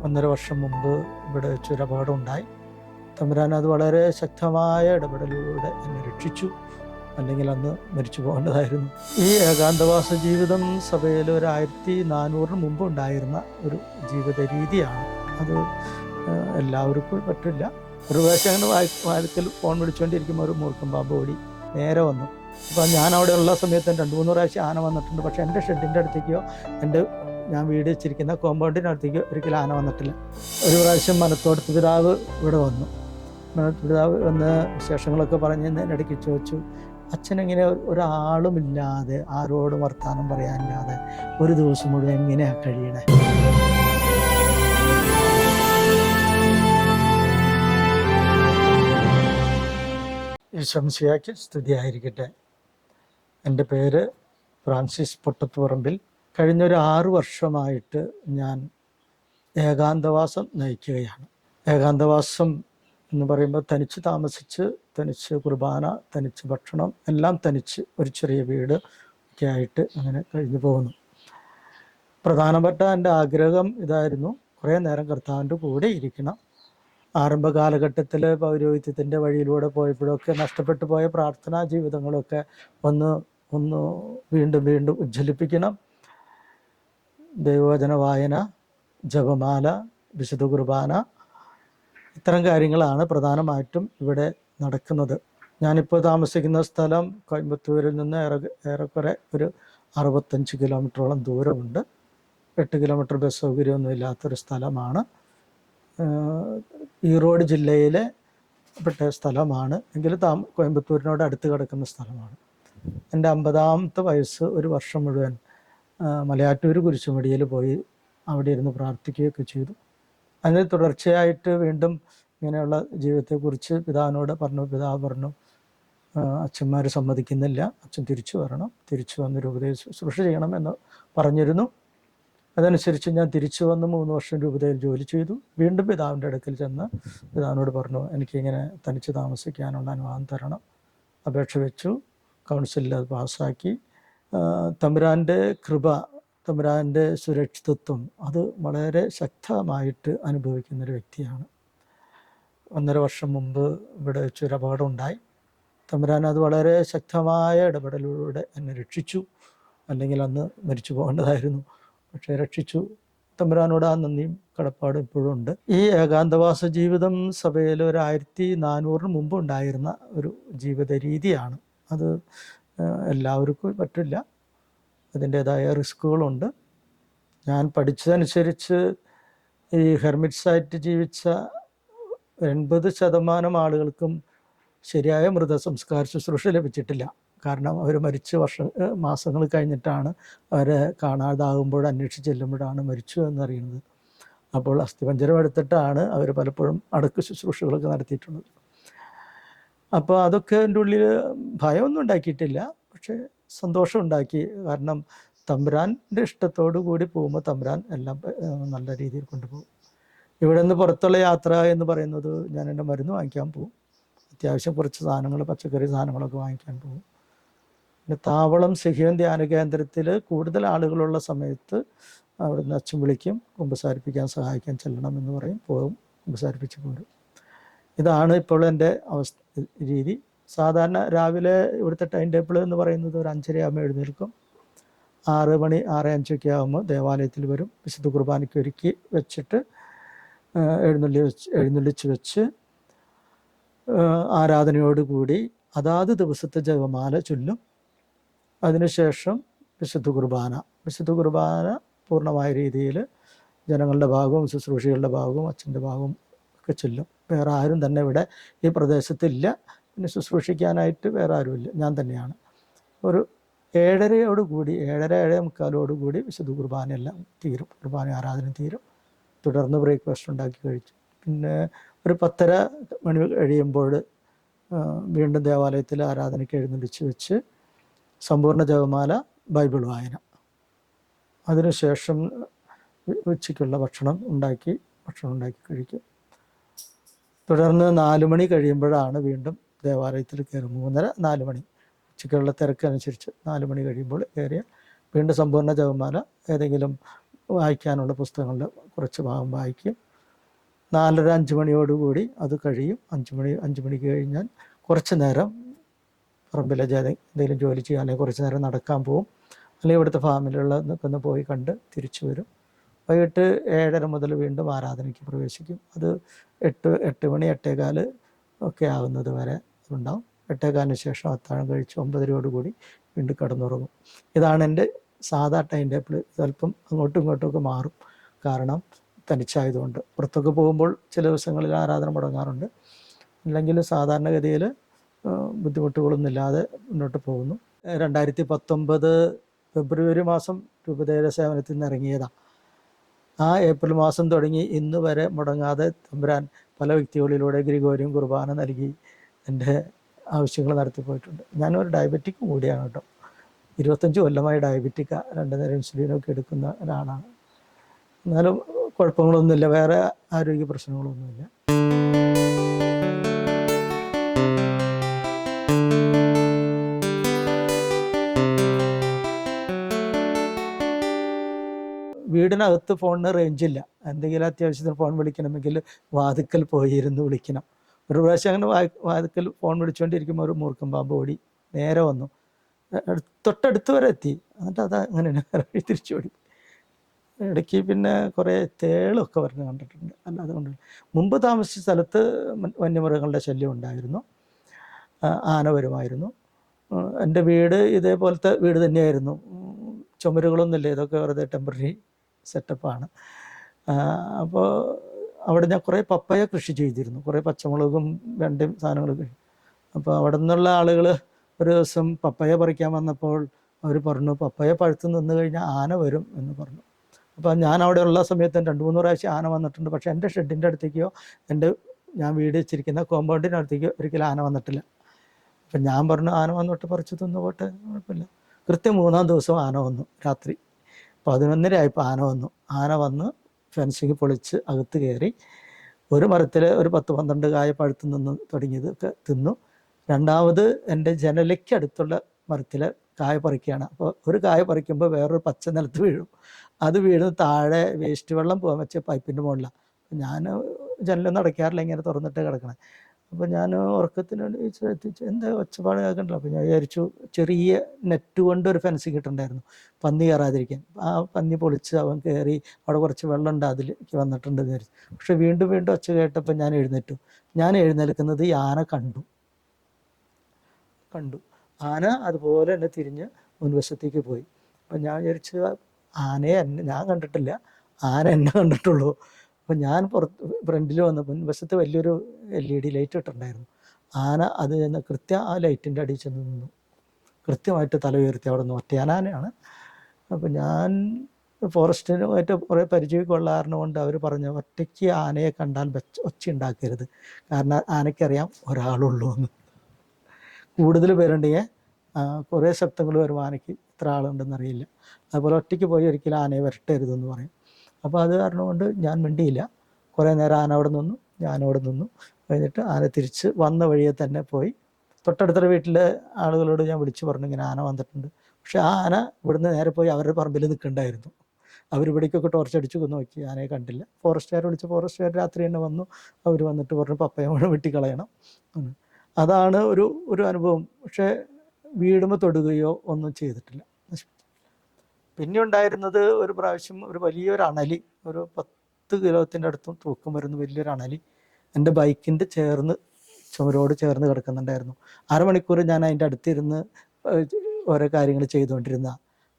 1.5 വർഷം മുമ്പ് ഇവിടെ വെച്ചൊരു അപകടം ഉണ്ടായി. തമ്പുരാൻ അത് വളരെ ശക്തമായ ഇടപെടലിലൂടെ എന്നെ രക്ഷിച്ചു. അല്ലെങ്കിൽ അന്ന് മരിച്ചു പോകേണ്ടതായിരുന്നു. ഈ ഏകാന്തവാസ ജീവിതം സഭയിൽ 1400 മുമ്പ് ഉണ്ടായിരുന്ന ഒരു ജീവിത രീതിയാണ്. അത് എല്ലാവർക്കും പറ്റില്ല. ഒരു പ്രാവശ്യം അങ്ങനെ വാരത്തിൽ ഫോൺ വിളിച്ചുകൊണ്ടിരിക്കുമ്പോൾ ഒരു മൂർഖൻ പാമ്പ് ഓടി നേരെ വന്നു. അപ്പോൾ ഞാൻ അവിടെ ഉള്ള സമയത്ത് 2-3 പ്രാവശ്യം ആന വന്നിട്ടുണ്ട്. പക്ഷേ എൻ്റെ ഷെഡിൻ്റെ അടുത്തേക്കോ ഞാൻ വീട് വെച്ചിരിക്കുന്ന കോമ്പൗണ്ടിനടുത്തേക്ക് ഒരിക്കലും ആന വന്നിട്ടില്ല. ഒരു പ്രാവശ്യം മനത്തോടത്ത് പിതാവ് ഇവിടെ വന്നു. പിതാവ് വന്ന് വിശേഷങ്ങളൊക്കെ പറഞ്ഞ് ഇടയ്ക്ക് ചോദിച്ചു, അച്ഛനെങ്ങനെ ഒരാളുമില്ലാതെ ആരോടും വർത്താനം പറയാനില്ലാതെ ഒരു ദിവസം മുഴുവൻ എങ്ങനെയാ കഴിയണേ? ഈശോമിശിഹായ്ക്ക് സ്തുതിയായിരിക്കട്ടെ. എൻ്റെ പേര് ഫ്രാൻസിസ് പൊട്ടത്തുപറമ്പിൽ. കഴിഞ്ഞൊരു 6 വർഷമായിട്ട് ഞാൻ ഏകാന്തവാസം നയിക്കുകയാണ്. ഏകാന്തവാസം എന്ന് പറയുമ്പോൾ തനിച്ച് താമസിച്ച്, തനിച്ച് കുർബാന, തനിച്ച് ഭക്ഷണം, എല്ലാം തനിച്ച് ഒരു ചെറിയ വീട് ഒക്കെ ആയിട്ട് അങ്ങനെ കഴിഞ്ഞു പോകുന്നു. പ്രധാനപ്പെട്ട എൻ്റെ ആഗ്രഹം ഇതായിരുന്നു, കുറേ നേരം കർത്താവിൻ്റെ കൂടെ ഇരിക്കണം. ആരംഭ കാലഘട്ടത്തിൽ പൗരോഹിത്യത്തിൻ്റെ വഴിയിലൂടെ പോയപ്പോഴൊക്കെ നഷ്ടപ്പെട്ടു പോയ പ്രാർത്ഥനാ ജീവിതങ്ങളൊക്കെ ഒന്ന് വീണ്ടും ഉജ്ജ്വലിപ്പിക്കണം. ദൈവവചന വായന, ജപമാല, വിശുദ്ധ കുർബാന, ഇത്തരം കാര്യങ്ങളാണ് പ്രധാനമായിട്ടും ഇവിടെ നടക്കുന്നത്. ഞാനിപ്പോൾ താമസിക്കുന്ന സ്ഥലം കോയമ്പത്തൂരിൽ നിന്ന് ഏറെക്കുറെ ഒരു 65 കിലോമീറ്ററോളം ദൂരമുണ്ട്. 8 കിലോമീറ്റർ ബസ് സൗകര്യമൊന്നും ഇല്ലാത്തൊരു സ്ഥലമാണ്. ഈറോഡ് ജില്ലയിലെ പെട്ട സ്ഥലമാണ്. എങ്കിലും കോയമ്പത്തൂരിനോട് അടുത്ത് കിടക്കുന്ന സ്ഥലമാണ്. എൻ്റെ 50ാമത്തെ വയസ്സ് ഒരു വർഷം മുഴുവൻ മലയാറ്റൂർ കുരിശുമടിയിൽ പോയി അവിടെ ഇരുന്ന് പ്രാർത്ഥിക്കുകയൊക്കെ ചെയ്തു. അതിന് തുടർച്ചയായിട്ട് വീണ്ടും ഇങ്ങനെയുള്ള ജീവിതത്തെക്കുറിച്ച് പിതാവിനോട് പറഞ്ഞു. പിതാവ് പറഞ്ഞു, അച്ഛന്മാർ സമ്മതിക്കുന്നില്ല, അച്ഛൻ തിരിച്ചു വരണം, തിരിച്ചു വന്ന് രൂപതയിൽ ശുശ്രൂഷ ചെയ്യണം എന്ന് പറഞ്ഞിരുന്നു. അതനുസരിച്ച് ഞാൻ തിരിച്ചു വന്ന് 3 വർഷം രൂപതയിൽ ജോലി ചെയ്തു. വീണ്ടും പിതാവിൻ്റെ അടുക്കൽ ചെന്ന് പിതാവിനോട് പറഞ്ഞു, എനിക്കിങ്ങനെ തനിച്ച് താമസിക്കാനുള്ള അനുവാദം തരണം. അപേക്ഷ വെച്ചു. കൗൺസിലിൽ അത് പാസ്സാക്കി. തമ്പുരാൻ്റെ കൃപ, തമ്പുരാൻ്റെ സുരക്ഷിതത്വം അത് വളരെ ശക്തമായിട്ട് അനുഭവിക്കുന്നൊരു വ്യക്തിയാണ്. 1.5 വർഷം മുമ്പ് ഇവിടെ വെച്ചൊരു അപകടം ഉണ്ടായി. തമ്പുരാൻ അത് വളരെ ശക്തമായ ഇടപെടലിലൂടെ എന്നെ രക്ഷിച്ചു. അല്ലെങ്കിൽ അന്ന് മരിച്ചു പോകേണ്ടതായിരുന്നു. പക്ഷേ രക്ഷിച്ചു. തമ്പുരാനോട് ആ നന്ദിയും കടപ്പാടും ഇപ്പോഴും ഉണ്ട്. ഈ ഏകാന്തവാസ ജീവിതം സഭയിൽ 1400 മുമ്പ് ഉണ്ടായിരുന്ന ഒരു ജീവിത രീതിയാണ്. അത് എല്ലാവർക്കും പറ്റില്ല. അതിൻ്റേതായ റിസ്കുകളുണ്ട്. ഞാൻ പഠിച്ചതനുസരിച്ച് ഈ ഹെർമിറ്റ്സായിട്ട് ജീവിച്ച 80% ആളുകൾക്കും ശരിയായ മൃതസംസ്കാര ശുശ്രൂഷ ലഭിച്ചിട്ടില്ല. കാരണം അവർ മരിച്ച് മാസങ്ങൾ കഴിഞ്ഞിട്ടാണ് അവരെ കാണാതാകുമ്പോൾ അന്വേഷിച്ച് ചെല്ലുമ്പോഴാണ് മരിച്ചു എന്നറിയുന്നത്. അപ്പോൾ അസ്ഥിപഞ്ജരം എടുത്തിട്ടാണ് അവർ പലപ്പോഴും അടക്ക ശുശ്രൂഷകളൊക്കെ നടത്തിയിട്ടുള്ളത്. അപ്പോൾ അതൊക്കെ എൻ്റെ ഉള്ളിൽ ഭയമൊന്നും ഉണ്ടാക്കിയിട്ടില്ല, പക്ഷേ സന്തോഷം ഉണ്ടാക്കി. കാരണം തമ്പുരാൻ്റെ ഇഷ്ടത്തോടു കൂടി പോകുമ്പോൾ തമ്പുരാൻ എല്ലാം നല്ല രീതിയിൽ കൊണ്ടുപോകും. ഇവിടെ നിന്ന് പുറത്തുള്ള യാത്ര എന്ന് പറയുന്നത്, ഞാൻ എൻ്റെ മരുന്ന് വാങ്ങിക്കാൻ പോകും, അത്യാവശ്യം കുറച്ച് സാധനങ്ങൾ, പച്ചക്കറി സാധനങ്ങളൊക്കെ വാങ്ങിക്കാൻ പോകും. പിന്നെ താവളം സിഹിയോൻ ധ്യാന കേന്ദ്രത്തിൽ കൂടുതൽ ആളുകളുള്ള സമയത്ത് അവിടുന്ന് അച്ഛൻ വിളിക്കും, കുമ്പസാരിപ്പിക്കാൻ സഹായിക്കാൻ ചെല്ലണം എന്ന് പറയും, പോകും, കുമ്പസാരിപ്പിച്ച് പോരും. ഇതാണ് ഇപ്പോൾ എൻ്റെ രീതി. സാധാരണ രാവിലെ ഇവിടുത്തെ ടൈം ടേബിൾ എന്ന് പറയുന്നത് ഒരു 5:30 ആകുമ്പോൾ എഴുന്നേൽക്കും. 6 മണി 6:05 ആകുമ്പോൾ ദേവാലയത്തിൽ വരും. വിശുദ്ധ കുർബാനയ്ക്ക് ഒരുക്കി വെച്ചിട്ട് എഴുന്നള്ളിച്ച് വെച്ച് ആരാധനയോടുകൂടി അതാത് ദിവസത്തെ ജപമാല ചൊല്ലും. അതിനുശേഷം വിശുദ്ധ കുർബാന പൂർണ്ണമായ രീതിയിൽ ജനങ്ങളുടെ ഭാഗവും ശുശ്രൂഷകളുടെ ഭാഗവും അച്ഛൻ്റെ ഭാഗവും ഒക്കെ ചൊല്ലും. വേറെ ആരും തന്നെ ഇവിടെ ഈ പ്രദേശത്തില്ല. പിന്നെ ശുശ്രൂഷിക്കാനായിട്ട് വേറെ ആരുമില്ല, ഞാൻ തന്നെയാണ്. ഒരു 7:30 7:45 വിശുദ്ധ കുർബാനയെല്ലാം തീരും, കുർബാന ആരാധന തീരും. തുടർന്ന് ബ്രേക്ക്ഫാസ്റ്റ് ഉണ്ടാക്കി കഴിച്ചു. പിന്നെ ഒരു 10:30 മണി കഴിയുമ്പോൾ വീണ്ടും ദേവാലയത്തിൽ ആരാധനയ്ക്ക് എഴുന്നള്ളിച്ച് വെച്ച് സമ്പൂർണ്ണ ജപമാല, ബൈബിൾ വായന. അതിനുശേഷം ഉച്ചയ്ക്കുള്ള ഭക്ഷണം ഉണ്ടാക്കി കഴിക്കും. തുടർന്ന് 4 മണി കഴിയുമ്പോഴാണ് വീണ്ടും ദേവാലയത്തിൽ കയറും. 3:30-4 മണി ഉച്ചയ്ക്കുള്ള തിരക്കനുസരിച്ച് 4 മണി കഴിയുമ്പോൾ കയറിയ വീണ്ടും സമ്പൂർണ്ണ ജപമാല, ഏതെങ്കിലും വായിക്കാനുള്ള പുസ്തകങ്ങളുടെ കുറച്ച് ഭാഗം വായിക്കും. 4:30-5 മണിയോടുകൂടി അത് കഴിയും. 5 മണിക്ക് കഴിഞ്ഞാൽ കുറച്ച് നേരം പറമ്പിലെ എന്തെങ്കിലും ജോലി ചെയ്യാൻ, അല്ലെങ്കിൽ കുറച്ച് നേരം നടക്കാൻ പോവും, അല്ലെങ്കിൽ ഇവിടുത്തെ ഫാമിലുള്ള ഒന്ന് പോയി കണ്ട് തിരിച്ചു വരും. വൈകിട്ട് 7:30 മുതൽ വീണ്ടും ആരാധനയ്ക്ക് പ്രവേശിക്കും. അത് 8 മണി 8:15 ഒക്കെ ആകുന്നത് വരെ ഉണ്ടാവും. 8:15 ശേഷം അത്താഴം കഴിച്ച് 9:30 വീണ്ടും കിടന്നുറങ്ങും. ഇതാണ് എൻ്റെ സാധാ ടൈം ടേബിൾ. ചിലപ്പം അങ്ങോട്ടും ഇങ്ങോട്ടുമൊക്കെ മാറും, കാരണം തനിച്ചായതുകൊണ്ട്. പുറത്തൊക്കെ പോകുമ്പോൾ ചില ദിവസങ്ങളിൽ ആരാധന മുടങ്ങാറുണ്ട്. അല്ലെങ്കിൽ സാധാരണഗതിയിൽ ബുദ്ധിമുട്ടുകളൊന്നുമില്ലാതെ മുന്നോട്ട് പോകുന്നു. 2019 ഫെബ്രുവരി മാസം രൂപതയുടെ സേവനത്തിൽ നിന്ന് ഇറങ്ങിയതാണ്. ആ ഏപ്രിൽ മാസം തുടങ്ങി ഇന്ന് വരെ മുടങ്ങാതെ തമ്പുരാൻ പല വ്യക്തികളിലൂടെ ഗ്രിഗോരിയം കുർബാന നൽകി എൻ്റെ ആവശ്യങ്ങൾ നടത്തിപ്പോയിട്ടുണ്ട്. ഞാനൊരു ഡയബറ്റിക് കൂടിയാണ് കേട്ടോ. 25 കൊല്ലമായി ഡയബറ്റിക്ക, 2 നേരം ഇൻസുലിനൊക്കെ എടുക്കുന്ന ഒരാളാണ്. എന്നാലും കുഴപ്പങ്ങളൊന്നുമില്ല, വേറെ ആരോഗ്യ പ്രശ്നങ്ങളൊന്നുമില്ല. വീടിനകത്ത് ഫോണിന് റേഞ്ചില്ല. എന്തെങ്കിലും അത്യാവശ്യത്തിന് ഫോൺ വിളിക്കണമെങ്കിൽ വാതിക്കൽ പോയിരുന്ന് വിളിക്കണം. ഒരു പ്രാവശ്യം അങ്ങനെ വാതിക്കൽ ഫോൺ വിളിച്ചുകൊണ്ടിരിക്കുമ്പോൾ ഒരു മൂർഖൻ പാമ്പ് ഓടി നേരെ വന്നു, തൊട്ടടുത്ത് വരെ എത്തി. എന്നിട്ട് അത് അങ്ങനെ തിരിച്ചു ഓടി. ഇടയ്ക്ക് പിന്നെ കുറേ തേളൊക്കെ പറഞ്ഞ് കണ്ടിട്ടുണ്ട്. അല്ലാതെ കൊണ്ട് മുമ്പ് താമസിച്ച സ്ഥലത്ത് വന്യമൃഗങ്ങളുടെ ശല്യം ഉണ്ടായിരുന്നു, ആന വരുമായിരുന്നു. എൻ്റെ വീട് ഇതേപോലത്തെ വീട് തന്നെയായിരുന്നു, ചുമരുകളൊന്നുമില്ല, ഇതൊക്കെ വെറുതെ ടെമ്പററി സെറ്റപ്പാണ്. അപ്പോൾ അവിടെ ഞാൻ കുറേ പപ്പയ കൃഷി ചെയ്തിരുന്നു, കുറേ പച്ചമുളകും വെണ്ടയും സാധനങ്ങളൊക്കെ. അപ്പോൾ അവിടെ നിന്നുള്ള ആളുകൾ ഒരു ദിവസം പപ്പയ പറിക്കാൻ വന്നപ്പോൾ അവർ പറഞ്ഞു, പപ്പയ പഴുത്ത് നിന്ന് കഴിഞ്ഞാൽ ആന വരും എന്ന് പറഞ്ഞു. അപ്പോൾ ഞാൻ അവിടെ ഉള്ള സമയത്ത് 2-3 പ്രാവശ്യം ആന വന്നിട്ടുണ്ട്. പക്ഷേ എൻ്റെ ഷെഡിൻ്റെ അടുത്തേക്കോ ഞാൻ വീട് വെച്ചിരിക്കുന്ന കോമ്പൗണ്ടിനടുത്തേക്കോ ഒരിക്കലും ആന വന്നിട്ടില്ല. അപ്പം ഞാൻ പറഞ്ഞു, ആന വന്നോട്ട് പറിച്ച് തിന്നു പോട്ടെ, കുഴപ്പമില്ല. കൃത്യം 3-ാം ദിവസം ആന വന്നു. രാത്രി 11:30 ആയപ്പോൾ ആന വന്ന് ഫെൻസിങ് പൊളിച്ച് അകത്ത് കയറി. ഒരു മരത്തിൽ ഒരു 10-12 കായ പഴുത്ത് നിന്ന് തുടങ്ങിയതൊക്കെ തിന്നു. രണ്ടാമത് എൻ്റെ ജനലയ്ക്കടുത്തുള്ള മരത്തിൽ കായ പറിക്കുകയാണ്. അപ്പോൾ ഒരു കായ പറിക്കുമ്പോൾ വേറൊരു പച്ച നിലത്ത് വീഴും. അത് വീഴുന്ന താഴെ വേസ്റ്റ് വെള്ളം പോകാൻ വെച്ച പൈപ്പിൻ്റെ മുകളിലാണ്. ഞാൻ ജനലൊന്നും അടയ്ക്കാറില്ല, ഇങ്ങനെ തുറന്നിട്ട് കിടക്കണേ. അപ്പോൾ ഞാൻ ഉറക്കത്തിനോട് ശ്രദ്ധിച്ചു, എന്താ ഒച്ചപ്പാട് കേൾക്കണ്ടല്ലോ. അപ്പോൾ ഞാൻ വിചാരിച്ചു ചെറിയ നെറ്റ് കൊണ്ട് ഒരു ഫെൻസിങ് ഇട്ടിട്ടുണ്ടായിരുന്നു പന്നി കയറാതിരിക്കാൻ. ആ പന്നി പൊളിച്ച് അവൻ കയറി, അവിടെ കുറച്ച് വെള്ളമുണ്ട്, അതിലേക്ക് വന്നിട്ടുണ്ടെന്ന് വിചാരിച്ചു. പക്ഷെ വീണ്ടും ഒച്ച കേട്ടപ്പോൾ ഞാൻ എഴുന്നേറ്റു. ഞാൻ എഴുന്നേൽക്കുന്നത് ഈ ആന കണ്ടു. ആന അതുപോലെ തന്നെ തിരിഞ്ഞ് മുൻവശത്തേക്ക് പോയി. അപ്പം ഞാൻ വിചാരിച്ചു ആനയെ ഞാൻ കണ്ടിട്ടില്ല, ആന എന്നെ കണ്ടിട്ടുള്ളൂ. അപ്പം ഞാൻ ഫ്രണ്ടിൽ വന്ന് മുൻവശത്ത് വലിയൊരു LED ലൈറ്റ് ഇട്ടിട്ടുണ്ടായിരുന്നു. ആന അത് കൃത്യം ആ ലൈറ്റിൻ്റെ അടിയിൽ ചെന്ന് നിന്നു, കൃത്യമായിട്ട് തല ഉയർത്തി അവിടെ നിന്ന്. ഒറ്റയാനാനയാണ്. അപ്പം ഞാൻ ഫോറസ്റ്റിനുമായിട്ട് കുറേ പരിചയമൊക്കെ ഉള്ള കാരണം കൊണ്ട് അവർ പറഞ്ഞു, ഒറ്റയ്ക്ക് ആനയെ കണ്ടാൽ ഒച്ച ഉണ്ടാക്കരുത്, കാരണം ആനയ്ക്കറിയാം ഒരാളുള്ളൂ എന്ന്. കൂടുതൽ പേരുണ്ടെങ്കിൽ കുറേ ശബ്ദങ്ങൾ വരും, ആനയ്ക്ക് ഇത്ര ആളുണ്ടെന്നറിയില്ല. അതുപോലെ ഒറ്റയ്ക്ക് പോയി ഒരിക്കലും ആനയെ വരട്ടരുതെന്ന് പറയും. അപ്പോൾ അത് കാരണം കൊണ്ട് ഞാൻ മിണ്ടിയില്ല. കുറേ നേരം ആന അവിടെ നിന്നു, ഞാനവിടെ നിന്നു. കഴിഞ്ഞിട്ട് ആന തിരിച്ച് വന്ന വഴിയെ തന്നെ പോയി. തൊട്ടടുത്ത വീട്ടിലെ ആളുകളോട് ഞാൻ വിളിച്ചു പറഞ്ഞു, ഇങ്ങനെ ആന വന്നിട്ടുണ്ട്. പക്ഷെ ആ ആന ഇവിടുന്ന് നേരെ പോയി അവരുടെ പറമ്പിൽ നിൽക്കണ്ടായിരുന്നു. അവരിവിടേക്കൊക്കെ ടോർച്ചടിച്ച് നോക്കി, ആനയെ കണ്ടില്ല. ഫോറസ്റ്റുകാർ വിളിച്ച്, ഫോറസ്റ്റുകാർ രാത്രി തന്നെ വന്നു. അവർ വന്നിട്ട് പറഞ്ഞു, പപ്പയ മുഴുവൻ വെട്ടിക്കളയണം. അതാണ് ഒരു അനുഭവം. പക്ഷേ വീടുമ്പോൾ തൊടുകയോ ഒന്നും ചെയ്തിട്ടില്ല. പിന്നെ ഉണ്ടായിരുന്നത് ഒരു പ്രാവശ്യം ഒരു വലിയൊരു അണലി, ഒരു 10 കിലോത്തിൻ്റെ അടുത്തും തൂക്കം വരുന്ന വലിയൊരു അണലി എൻ്റെ ബൈക്കിൻ്റെ ചുമരോട് ചേർന്ന് കിടക്കുന്നുണ്ടായിരുന്നു. 1/2 മണിക്കൂർ ഞാൻ അതിൻ്റെ അടുത്തിരുന്ന് ഓരോ കാര്യങ്ങൾ ചെയ്തുകൊണ്ടിരുന്ന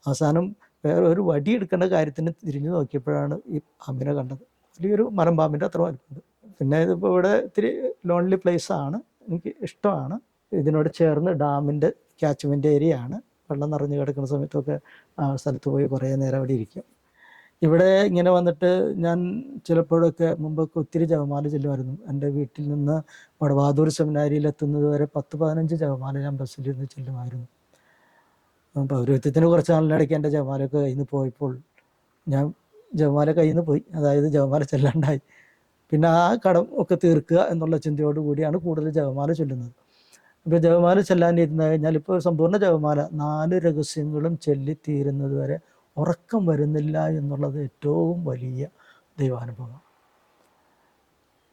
അവസാനം വേറെ ഒരു വടി എടുക്കേണ്ട കാര്യത്തിന് തിരിഞ്ഞു നോക്കിയപ്പോഴാണ് ഈ പാമ്പിനെ കണ്ടത്. വലിയൊരു മരം പാമ്പിൻ്റെ അത്ര വലുപ്പമുണ്ട്. പിന്നെ ഇതിപ്പോൾ ഇവിടെ ഇത്തിരി ലോൺലി പ്ലേസാണ്, എനിക്ക് ഇഷ്ടമാണ്. ഇതിനോട് ചേർന്ന് ഡാമിൻ്റെ ക്യാച്ച്മെൻ്റ് ഏരിയ ആണ്. വെള്ളം നിറഞ്ഞു കിടക്കുന്ന സമയത്തൊക്കെ ആ സ്ഥലത്ത് പോയി കുറേ നേരം അവിടെ ഇരിക്കും. ഇവിടെ ഇങ്ങനെ വന്നിട്ട് ഞാൻ ചിലപ്പോഴൊക്കെ മുമ്പൊക്കെ ഒത്തിരി ജപമാല ചെല്ലുമായിരുന്നു. എൻ്റെ വീട്ടിൽ നിന്ന് വടവാതൂർ സെമിനാരിയിൽ എത്തുന്നത് വരെ 10-15 ജപമാല ഞാൻ ബസ്സിലിരുന്ന് ചെല്ലുമായിരുന്നു. പൗരോഹിത്യത്തിന് കുറച്ച് നാളിനിടയ്ക്ക് എൻ്റെ ജപമാലയൊക്കെ കയ്യിൽ നിന്ന് പോയപ്പോൾ ഞാൻ ജപമാല കയ്യിൽ നിന്ന് പോയി, അതായത് ജപമാല ചെല്ലാണ്ടായി. പിന്നെ ആ കടം ഒക്കെ തീർക്കുക എന്നുള്ള ചിന്തയോടുകൂടിയാണ് കൂടുതൽ ജപമാല ചൊല്ലുന്നത്. ഇപ്പോൾ ജപമാല ചെല്ലാനിരുന്ന് കഴിഞ്ഞാൽ ഇപ്പോൾ സമ്പൂർണ്ണ ജപമാല 4 രഹസ്യങ്ങളും ചൊല്ലിത്തീരുന്നത് വരെ ഉറക്കം വരുന്നില്ല എന്നുള്ളത് ഏറ്റവും വലിയ ദൈവാനുഭവം.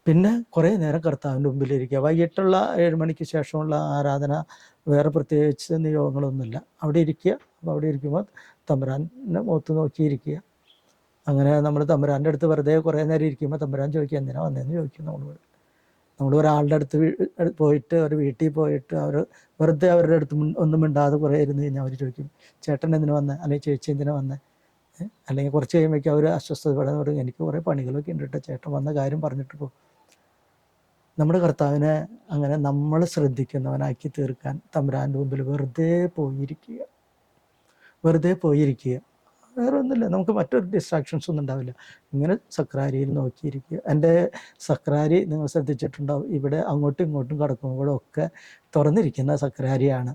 പിന്നെ കുറേ നേരം കർത്താവിൻ്റെ മുമ്പിലിരിക്കുക. വൈകിട്ടുള്ള 7 മണിക്ക് ശേഷമുള്ള ആരാധന വേറെ പ്രത്യേകിച്ച് നിയോഗങ്ങളൊന്നുമില്ല. അവിടെ ഇരിക്കുക. അപ്പോൾ അവിടെ ഇരിക്കുമ്പോൾ തമ്പുരാനെ മുഖത്ത് നോക്കിയിരിക്കുക. അങ്ങനെ നമ്മൾ തമ്പുരാൻ്റെ അടുത്ത് വെറുതെ കുറേ നേരം ഇരിക്കുമ്പോൾ തമ്പുരാൻ ചോദിക്കുക എന്തിനാ വന്നതെന്ന് ചോദിക്കും നമ്മളോട്. നമ്മൾ ഒരാളുടെ അടുത്ത് പോയിട്ട് ഒരു വീട്ടിൽ പോയിട്ട് അവർ വെറുതെ അവരുടെ അടുത്ത് ഒന്നും മിണ്ടാതെ കുറേ ഇരുന്ന് കഴിഞ്ഞാൽ അവർ ചോദിക്കും ചേട്ടൻ എന്തിനു വന്നേ, അല്ലെങ്കിൽ ചേച്ചി എന്തിനാ വന്നേ, അല്ലെങ്കിൽ കുറച്ച് കഴിയുമ്പോഴേക്കും അവർ അസ്വസ്ഥതപ്പെടാൻ തുടങ്ങും. എനിക്ക് കുറേ പണികളൊക്കെ ഉണ്ട് കേട്ടോ, ചേട്ടൻ വന്ന കാര്യം പറഞ്ഞിട്ട് പോകും. നമ്മുടെ കർത്താവിനെ അങ്ങനെ നമ്മൾ ശ്രദ്ധിക്കുന്നവനാക്കി തീർക്കാൻ തമ്പുരാൻ്റെ മുമ്പിൽ വെറുതെ പോയിരിക്കുക. വേറെ ഒന്നുമില്ല. നമുക്ക് മറ്റൊരു ഡിസ്ട്രാക്ഷൻസ് ഒന്നും ഉണ്ടാവില്ല. ഇങ്ങനെ സക്രാരിയിൽ നോക്കിയിരിക്കുക. എൻ്റെ സക്രാരി നിങ്ങൾ ശ്രദ്ധിച്ചിട്ടുണ്ടാവും, ഇവിടെ അങ്ങോട്ടും ഇങ്ങോട്ടും കടക്കുമ്പോഴൊക്കെ തുറന്നിരിക്കുന്ന സക്രാരിയാണ്.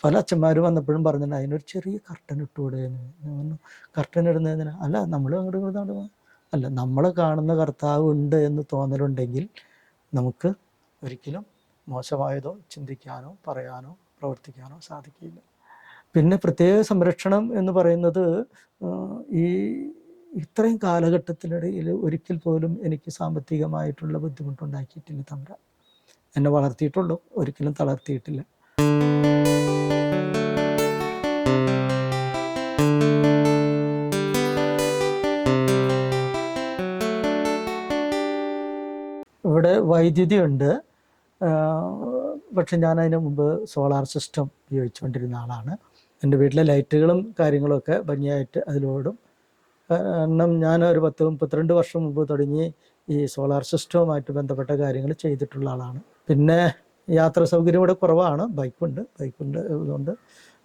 പല അച്ഛന്മാരും വന്നപ്പോഴും പറഞ്ഞിട്ടുണ്ട് അതിനൊരു ചെറിയ കർട്ടൻ ഇട്ടുകൂടെ എന്ന്. ഞാൻ പറഞ്ഞു കർട്ടൻ ഇടുന്നതിന് അല്ല, നമ്മൾ അങ്ങോട്ട് ഇങ്ങോട്ട് അല്ല, നമ്മളെ കാണുന്ന കർത്താവ് ഉണ്ട് എന്ന് തോന്നലുണ്ടെങ്കിൽ നമുക്ക് ഒരിക്കലും മോശമായതോ ചിന്തിക്കാനോ പറയാനോ പ്രവർത്തിക്കാനോ സാധിക്കില്ല. പിന്നെ പ്രത്യേക സംരക്ഷണം എന്ന് പറയുന്നത് ഈ ഇത്രയും കാലഘട്ടത്തിനിടയിൽ ഒരിക്കൽ പോലും എനിക്ക് സാമ്പത്തികമായിട്ടുള്ള ബുദ്ധിമുട്ടുണ്ടാക്കിയിട്ടില്ല. തമ്പുരാൻ എന്നെ വളർത്തിയിട്ടുള്ളൂ, ഒരിക്കലും തളർത്തിയിട്ടില്ല. ഇവിടെ വൈദ്യുതി ഉണ്ട്, പക്ഷെ ഞാൻ അതിന് മുമ്പ് സോളാർ സിസ്റ്റം ഉപയോഗിച്ചുകൊണ്ടിരുന്ന ആളാണ്. എൻ്റെ വീട്ടിലെ ലൈറ്റുകളും കാര്യങ്ങളൊക്കെ ഭംഗിയായിട്ട് അതിലോടും. കാരണം ഞാൻ ഒരു 10-32 വർഷം മുമ്പ് തുടങ്ങി ഈ സോളാർ സിസ്റ്റവുമായിട്ട് ബന്ധപ്പെട്ട കാര്യങ്ങൾ ചെയ്തിട്ടുള്ള ആളാണ്. പിന്നെ യാത്രാ സൗകര്യം ഇവിടെ കുറവാണ്, ബൈക്കുണ്ട്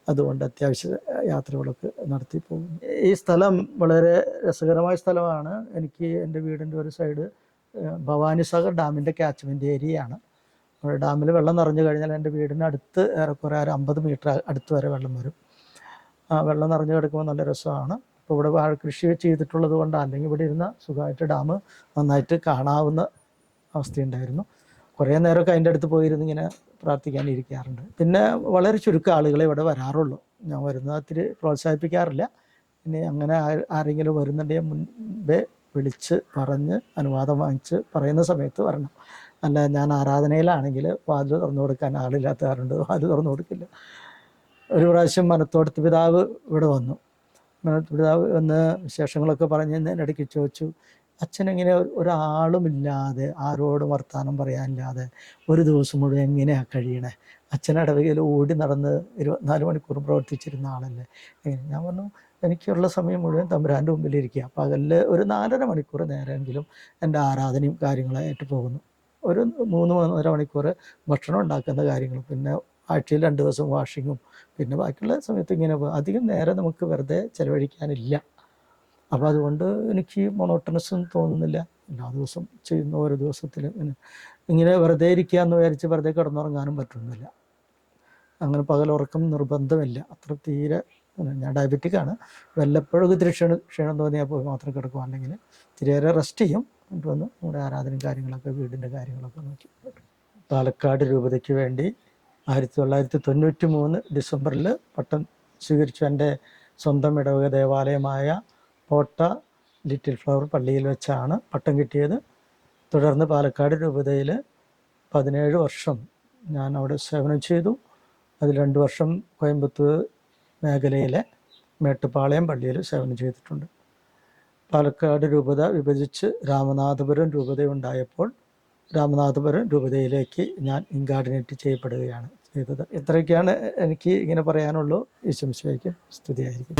അതുകൊണ്ട് അത്യാവശ്യ യാത്രകളൊക്കെ നടത്തി പോകും. ഈ സ്ഥലം വളരെ രസകരമായ സ്ഥലമാണ്. എനിക്ക് എൻ്റെ വീടിൻ്റെ ഒരു സൈഡ് ഭവാനിസാഗർ ഡാമിൻ്റെ ക്യാച്ച്മെൻറ്റ് ഏരിയയാണ്. ഡാമിൽ വെള്ളം നിറഞ്ഞു കഴിഞ്ഞാൽ എൻ്റെ വീടിന് അടുത്ത് ഏറെക്കുറെ 50 മീറ്റർ അടുത്ത് വരെ വെള്ളം വരും. വെള്ളം നിറഞ്ഞു കിടക്കുമ്പോൾ നല്ല രസമാണ്. ഇപ്പോൾ ഇവിടെ വാഴ കൃഷി ചെയ്തിട്ടുള്ളത് കൊണ്ട് അല്ലെങ്കിൽ ഇവിടെ ഇരുന്ന സുഖമായിട്ട് ഡാം നന്നായിട്ട് കാണാവുന്ന അവസ്ഥയുണ്ടായിരുന്നു. കുറേ നേരമൊക്കെ അതിൻ്റെ അടുത്ത് പോയിരുന്ന് ഇങ്ങനെ പ്രാർത്ഥിക്കാനിരിക്കാറുണ്ട്. പിന്നെ വളരെ ചുരുക്കം ആളുകളെ ഇവിടെ വരാറുള്ളൂ. ഞാൻ വരുന്നത് ഒത്തിരി പ്രോത്സാഹിപ്പിക്കാറില്ല. ഇനി അങ്ങനെ ആരെങ്കിലും വരുന്നുണ്ടെങ്കിൽ മുൻപേ വിളിച്ച് പറഞ്ഞ് അനുവാദം വാങ്ങിച്ച് പറയുന്ന സമയത്ത് വരണം. അല്ല, ഞാൻ ആരാധനയിലാണെങ്കിൽ വാതിൽ തുറന്നു കൊടുക്കാൻ ആളില്ലാത്ത കാരണം വാതിൽ തുറന്നു കൊടുക്കില്ല. ഒരു പ്രാവശ്യം മനത്തോടത്ത് പിതാവ് ഇവിടെ വന്നു. മനത്തോടത്ത് പിതാവ് വന്ന് വിശേഷങ്ങളൊക്കെ പറഞ്ഞ് ഇടയ്ക്ക് ചോദിച്ചു, അച്ഛനെങ്ങനെ ഒരാളുമില്ലാതെ ആരോടും വർത്തമാനം പറയാനില്ലാതെ ഒരു ദിവസം മുഴുവൻ എങ്ങനെയാണ് കഴിയണേ? അച്ഛൻ ഇടവകയിൽ ഓടി നടന്ന് 24 മണിക്കൂർ പ്രവർത്തിച്ചിരുന്ന ആളല്ലേ. ഞാൻ പറഞ്ഞു എനിക്കുള്ള സമയം മുഴുവൻ തമ്പുരാൻ്റെ മുമ്പിലിരിക്കുക. പകലിൽ ഒരു 4.5 മണിക്കൂർ നേരമെങ്കിലും എൻ്റെ ആരാധനയും കാര്യങ്ങളായിട്ട് പോകുന്നു. ഒരു 3-3.5 മണിക്കൂർ ഭക്ഷണം ഉണ്ടാക്കുന്ന കാര്യങ്ങളും, പിന്നെ ആഴ്ചയിൽ 2 ദിവസം വാഷിങ്ങും, പിന്നെ ബാക്കിയുള്ള സമയത്ത് ഇങ്ങനെ അധികം നേരം നമുക്ക് വെറുതെ ചിലവഴിക്കാനില്ല. അപ്പോൾ അതുകൊണ്ട് എനിക്ക് മൊണോട്ടണസും തോന്നുന്നില്ല. എല്ലാ ദിവസവും ചെയ്യുന്ന ഓരോ ദിവസത്തിൽ ഇങ്ങനെ വെറുതെ ഇരിക്കുക എന്ന് വിചാരിച്ച് വെറുതെ കിടന്നുറങ്ങാനും പറ്റുന്നില്ല. അങ്ങനെ പകലുറക്കം നിർബന്ധമില്ല. അത്ര തീരെ ഞാൻ ഡയബറ്റിക്കാണ്. വല്ലപ്പോഴും ഇത്തിരി ക്ഷീണം തോന്നിയാൽ പോയി മാത്രം കിടക്കും, അല്ലെങ്കിൽ ഇത്തിരിയേറെ റെസ്റ്റ് ചെയ്യും. എന്നിട്ട് വന്ന് നമ്മുടെ ആരാധനയും കാര്യങ്ങളൊക്കെ വീടിൻ്റെ കാര്യങ്ങളൊക്കെ നോക്കി. പാലക്കാട് രൂപതയ്ക്ക് വേണ്ടി 1993 ഡിസംബറിൽ പട്ടം സ്വീകരിച്ചു. എൻ്റെ സ്വന്തം ഇടവക ദേവാലയമായ കോട്ട ലിറ്റിൽ ഫ്ലവർ പള്ളിയിൽ വെച്ചാണ് പട്ടം കിട്ടിയത്. തുടർന്ന് പാലക്കാട് രൂപതയിൽ 17 വർഷം ഞാൻ അവിടെ സേവനം ചെയ്തു. അതിൽ 2 വർഷം കോയമ്പത്തൂർ മേഖലയിലെ മേട്ടുപ്പാളയം പള്ളിയിൽ സേവനം ചെയ്തിട്ടുണ്ട്. പാലക്കാട് രൂപത വിഭജിച്ച് രാമനാഥപുരം രൂപതയുണ്ടായപ്പോൾ രാമനാഥപുരം രൂപതയിലേക്ക് ഞാൻ ഇൻകാർഡിനേറ്റ് ചെയ്യപ്പെടുകയാണ് ചെയ്തത്. ഇത്രയൊക്കെയാണ് എനിക്ക് ഇങ്ങനെ പറയാനുള്ളൂ. ഈശോ മിശിഹായ്ക്ക് സ്തുതിയായിരിക്കും.